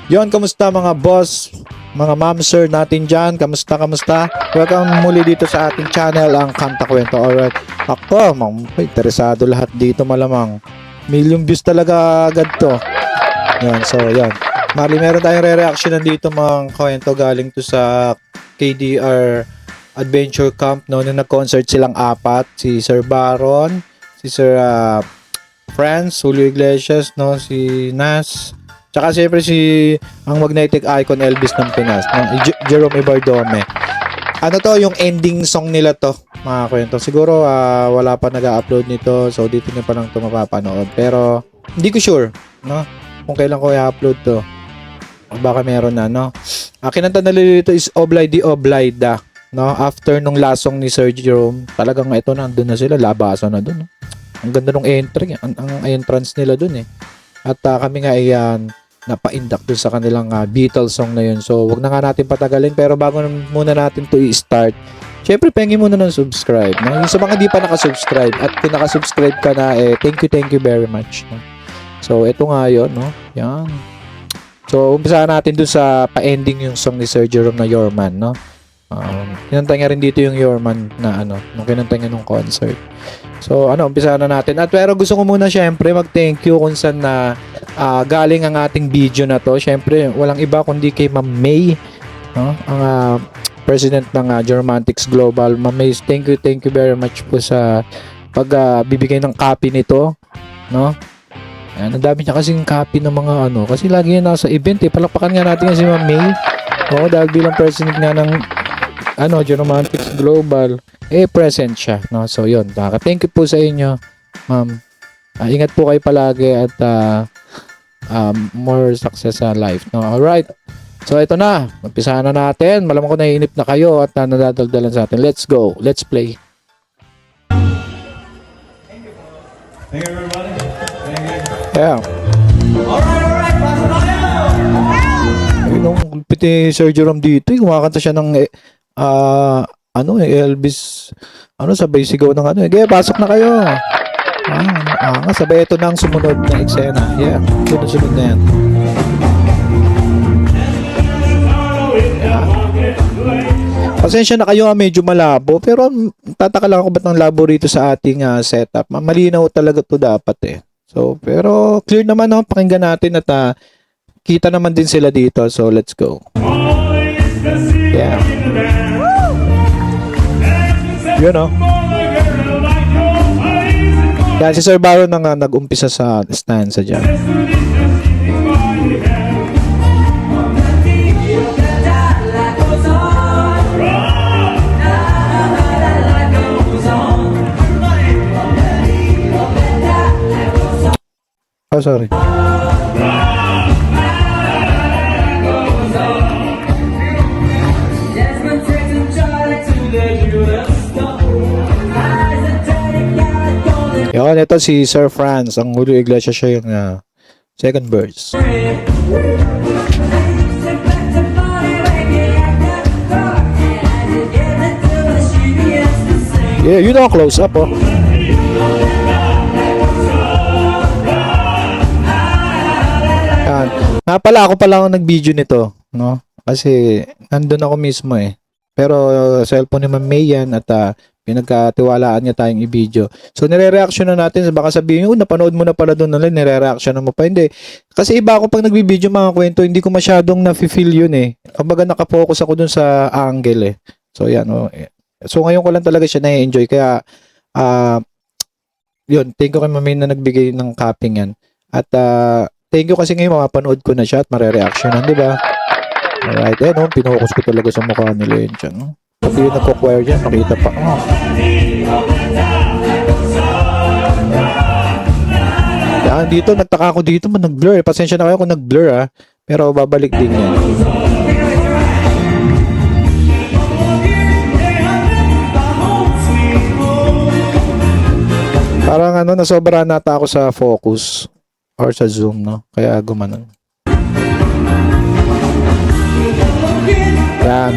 Yon, kamusta mga boss, mga ma'am, sir natin dyan? Kamusta? Welcome muli dito sa ating channel, ang Kanta Kwento. Alright, ako, interesado lahat dito malamang. Million views talaga agad to. Yan, so yan. Meron tayong re-reaction dito mga kwento galing to sa KDR Adventure Camp, no? Nung nag-concert silang apat, si Sir Baron, si Sir Franz, Julio Iglesias, no? Si Nas, tsaka siyempre ang magnetic icon Elvis ng Pinas, no? Jerome Ibardome. Ano to, yung ending song nila to, mga kwento. Siguro wala pa nag-upload nito, so dito nyo pa lang ito mapapanood. Pero hindi ko sure, no? Kung kailan ko i-upload to. O baka meron na, no? Kinanta nila dito is Oblay di Oblayda, no? After nung last song ni Sir Jerome, talagang ito na, andun na sila, labasan na dun, no? Ang ganda nung entry, ang entrance nila dun eh. At kami nga ayan, napa-induct dun sa kanilang Beatles song na yun. So, wag na nga natin patagalin. Pero bago muna natin to i-start, syempre, pengi muna ng subscribe. No? Yung sa mga di pa nakasubscribe, at kung nakasubscribe ka na, thank you very much. No? So, ito nga yun, no? Yan. So, umpisahan natin dun sa pa-ending yung song ni Sir Jerome na Your Man, no? Kinanta nga rin dito yung Your Man na nung kinanta nga nung concert. So, umpisahan na natin. At pero gusto ko muna syempre mag-thank you kung saan na galing ang ating video na to. Syempre, walang iba kundi kay Ma'am May, no? Ang president ng Germantics Global. Ma'am May, thank you very much po sa pagbibigay ng copy nito, no? Ayan, ang dami niya kasing copy ng mga kasi lagi yan nasa event eh. Palakpakan nga natin yan si Ma'am May. Oo, dahil bilang president nga ng Germantics Global, present siya, no? So, yun. Thank you po sa inyo, ma'am. Ingat po kayo palagi at more success sa life, no? Alright. So, ito na. Magpisahan na natin. Malamang ko naiinip na kayo at nadadaldalan sa atin. Let's go. Let's play. Thank you, everybody. Thank you. Yeah. Alright, pasok na kayo! Ayun, nung kumpiti Sir Jerome dito, kumakanta siya ng Elvis, sabay sigaw ng Kaya pasok na kayo. Sabay ito na ang sumunod na eksena. Yeah, sunod na yan. Pasensya na kayo, medyo malabo, pero tataka lang ako ba't ng labo rito sa ating setup. Malinaw talaga to dapat eh. So, pero clear naman, no? Pakinggan natin at kita naman din sila dito. So, let's go. Yeah. Yun, no? Yan, si Sir Baron na nga nag-umpisa sa stanza dyan. Oh, sorry. Yan, ito si Sir Franz, ang Julio Iglesias, siya yung second verse. Yeah, you know, close up, oh. Yan. Ako pala ako nag-video nito, no? Kasi nandun ako mismo eh. Pero cellphone ni Ma'am May yan at pinagkatiwalaan niya tayong i-video. So, nire-reaction na natin. Baka sabihin, napanood mo na pala doon na nire-reaction na mo pa. Hindi. Kasi iba ako pag nag-video mga kwento, hindi ko masyadong na-feel yun eh. Kumbaga nakafocus ako doon sa angle eh. So, yan. So, ngayon ko lang talaga siya na-enjoy. Kaya, yun. Thank you kay Mami na nagbigay ng copying yan. At, thank you kasi ngayon mapapanood ko na siya at mare-reactionan, di ba? Alright. Pinokus ko talaga sa mukha nila yun dyan, no? Pati yung nagko-choir dyan, nakita pa. Yan, dito, nagtaka ako dito, nag-blur. Pasensya na kayo kung nag-blur, pero babalik din yan. Parang nasobra nata ako sa focus or sa zoom, no? Kaya gumanon. Yan.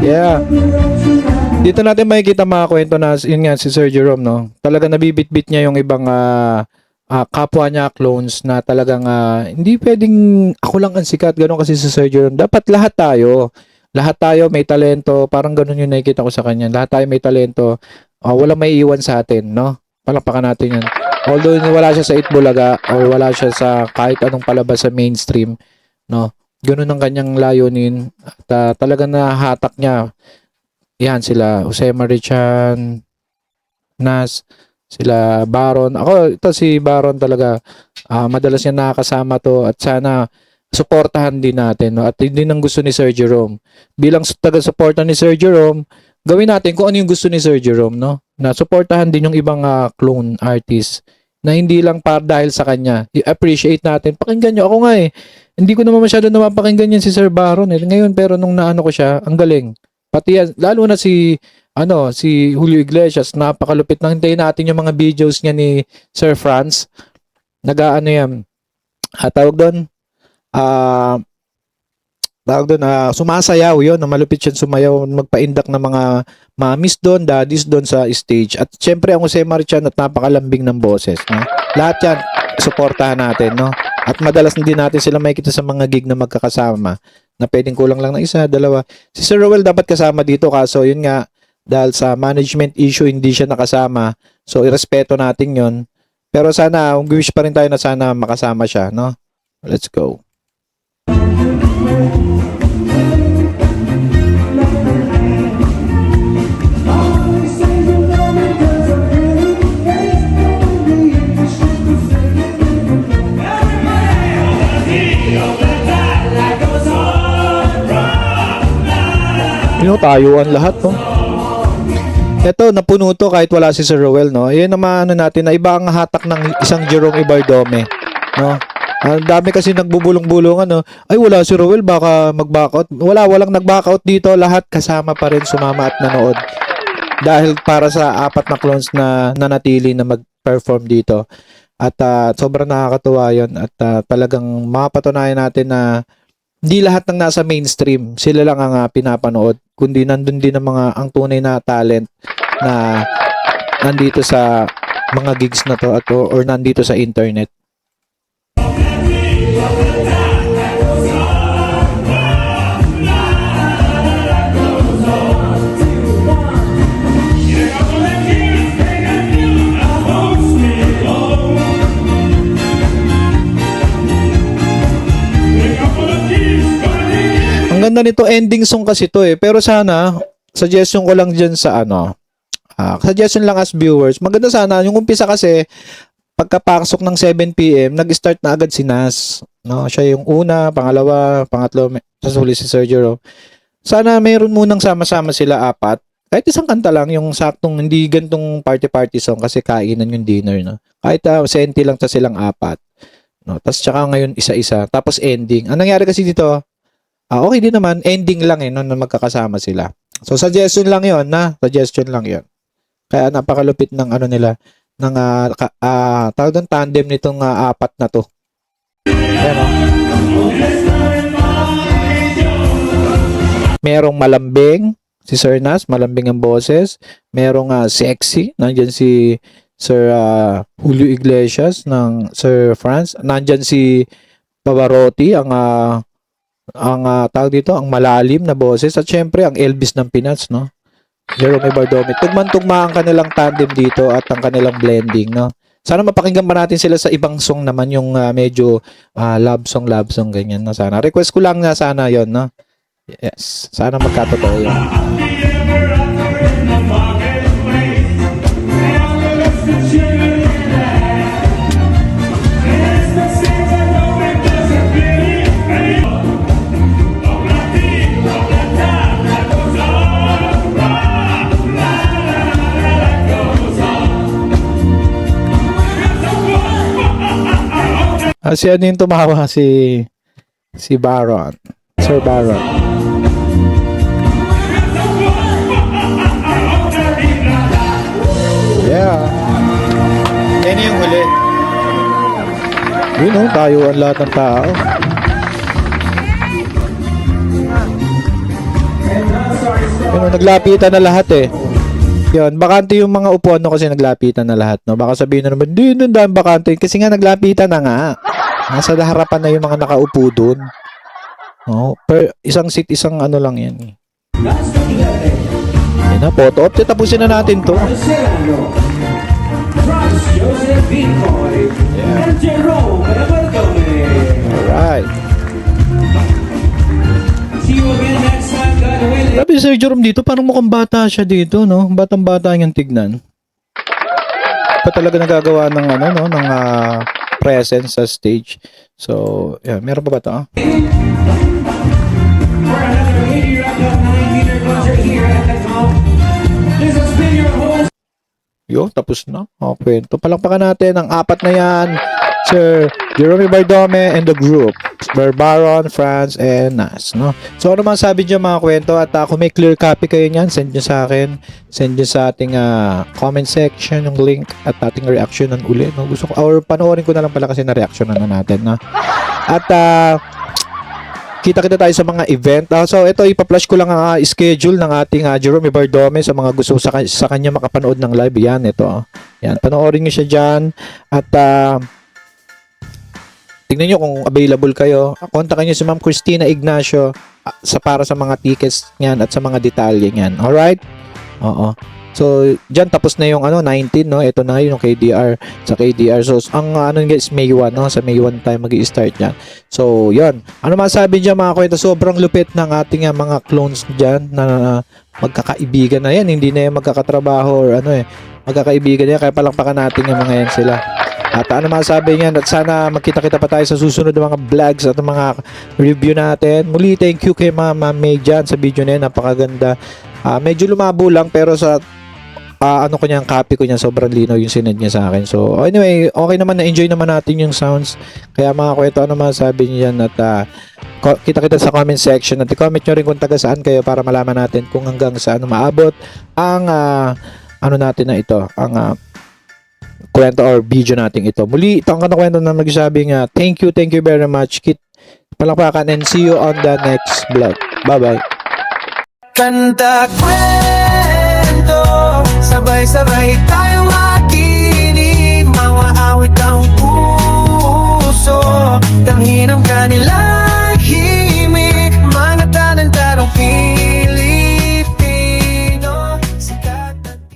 Yeah. Dito natin makikita mga kwento na yun nga si Sir Jerome, no? Talaga nabibitbit niya yung ibang kapwa niya clones na talagang hindi pwedeng ako lang ang sikat, gano'n kasi si Sir Jerome. Dapat lahat tayo may talento, parang gano'n yung nakikita ko sa kanya. Lahat tayo may talento, walang may iwan sa atin, no? Palakpakan natin yan. Although wala siya sa Itbulaga or wala siya sa kahit anong palabas sa mainstream, no? Gano'n ang kanyang layunin at talagang nahatak niya. Yan sila Jose Marichan, Nas, sila Baron. Ako, ito si Baron talaga. Madalas niya nakakasama to at sana suportahan din natin. No? At hindi ang gusto ni Sir Jerome. Bilang taga-suporta ni Sir Jerome, gawin natin kung ano yung gusto ni Sir Jerome. No? Na suportahan din yung ibang clone artist na hindi lang para dahil sa kanya. I-appreciate natin. Pakinggan nyo. Ako nga hindi ko naman masyado napapakinggan yan si Sir Baron. Ngayon, pero nung naano ko siya, ang galing. Pati yan, lalo na si Julio Iglesias, napakalupit na. Hintayin natin yung mga videos niya ni Sir Franz. Nag-ano yan, sumasayaw yun, malupit siya sumayaw, magpaindak ng mga mamis doon, daddies doon sa stage. At syempre ang Jose Marichan at napakalambing ng boses. No? Lahat yan, suportahan natin. No? At madalas hindi natin sila makikita sa mga gig na magkakasama na pwedeng kulang lang ng isa, dalawa. Si Sir Rowell dapat kasama dito kaso yun nga, dahil sa management issue hindi siya nakasama. So irespeto natin yun. Pero sana, wish pa rin tayo na sana makasama siya. No? Let's go. Tayuan lahat, no? Ito, napuno to kahit wala si Sir Rowell, no? Yan naman natin na iba ang hatak ng isang Jerome Ibardome, no? Ang dami kasi nagbubulong-bulungan, no? Ay, wala si Rowell, baka mag-backout. Walang nag-backout dito. Lahat kasama pa rin, sumama at nanood. Dahil para sa 4 na clones na nanatili na mag-perform dito. At sobrang nakakatuwa yun. At talagang mapatunayan natin na hindi lahat ng nasa mainstream, sila lang ang pinapanood. Kundi nandun din ang tunay na talent na nandito sa mga gigs na to or nandito sa internet. Ang ganda nito, ending song kasi to pero sana suggestion ko lang diyan sa suggestion lang as viewers, maganda sana yung umpisa kasi pagkapasok ng 7 PM nag-start na agad si Nas, no? Siya yung una, pangalawa, pangatlo sa huli si Sir Jerome. Sana mayroon munang sama-sama sila 4, kahit isang kanta lang, yung saktong hindi gantong party song kasi kainan yung dinner, no? Kahit senti lang ta silang 4, no? Tapos tsaka ngayon isa-isa, tapos ending. Ang nangyari kasi dito, okay din naman, ending lang no, na magkakasama sila. So suggestion lang 'yon, suggestion lang 'yon. Kaya napakalupit ng nila ng tawag doon tandem nitong 4 na to. Ayan, merong malambing si Sir Nas, malambing ang boses. Merong sexy, nandiyan si Sir Julio Iglesias ng Sir Franz. Nandiyan si Pavarotti, ang tawag dito, ang malalim na boses, at syempre ang Elvis ng Pinas, no? Jerome Ibardome. Tugman-tugma ang kanilang tandem dito at ang kanilang blending, no? Sana mapakinggan pa natin sila sa ibang song naman, yung medyo love song ganyan, no? Sana request ko lang na sana 'yon, no? Yes, sana magkatotoo 'yon. Si ano yung tumawa? Si Baron. Sir Baron. Yeah. Yan yung huli. Yun tayo ang lahat ng tao. Yun naglapitan na lahat eh. Yun, bakante yung mga upuan no kasi naglapitan na lahat, no? Baka sabihin na naman, di, nandang bakante. Kasi nga naglapitan na nga. Nasa harapan na yung mga nakaupo dun. No? Per isang seat, isang ano lang yan eh. Yan na, photo op. Tapusin na natin to. Franz Joseph Vincoy and Jerome Bartolome. Alright. See you again next time, God willing. Grabe si Sir Jerome dito, parang mukhang bata siya dito, no? Batang-bata niyang tignan. Pa talaga nagagawa ng ano, no, ng presence sa stage. So, yeah, meron pa ba 'to? For another 80 round of 9-meter concert here at the top. This has been your host. Yo, tapos na. Okay, kwento. Palakpakan natin ang apat na yan. Sir Jerome Bardome and the group. Sir Baron, Franz, and Nas. No? So, ano man sabi niyo mga kwento? At kung may clear copy kayo niyan, send niyo sa akin. Send niyo sa ating comment section yung link at ating reactionan uli. No? Gusto ko, or panoorin ko na lang pala kasi na-reactionan na natin. No? At, kita-kita tayo sa mga event. So, ito, ipa-flash ko lang ang schedule ng ating Jerome Bardome sa mga gusto sa kanya makapanood ng live. Yan, ito. Yan, panoorin niyo siya dyan. At, tingnan nyo kung available kayo. Kontakin nyo si Ma'am Christina Ignacio para sa mga tickets niyan at sa mga detalye niyan. Alright? Oo. So, dyan tapos na yung 19, no? Ito na yung KDR. Sa KDR. So, ang guys, May 1, no? Sa May 1 tayo mag-i-start yan. So, yun. Ano masabi dyan mga kwenta? Sobrang lupit ng ating mga clones dyan na magkakaibigan na yan. Hindi na yan magkakatrabaho or magkakaibigan yan. Kaya palakpakan natin yung mga yan sila. At ano masabi niyan, at sana magkita-kita pa tayo sa susunod ng mga vlogs at mga review natin. Muli, thank you kay Mama May dyan sa video na yan, napakaganda. Medyo lumabo lang pero sa copy ko niyan, sobrang linaw yung sinend niya sa akin. So anyway, okay naman, na-enjoy naman natin yung sounds. Kaya mga kwento, ano masabi niyo yan, at kita-kita sa comment section at i-comment nyo rin kung taga saan kayo para malaman natin kung hanggang saan maabot ang natin na ito, ang kwento or video natin ito. Muli, ito ang kwento na nagsabi nga, thank you very much. Palakpakan and see you on the next vlog. Bye-bye. Kanta kwento, sabay-sabay tayong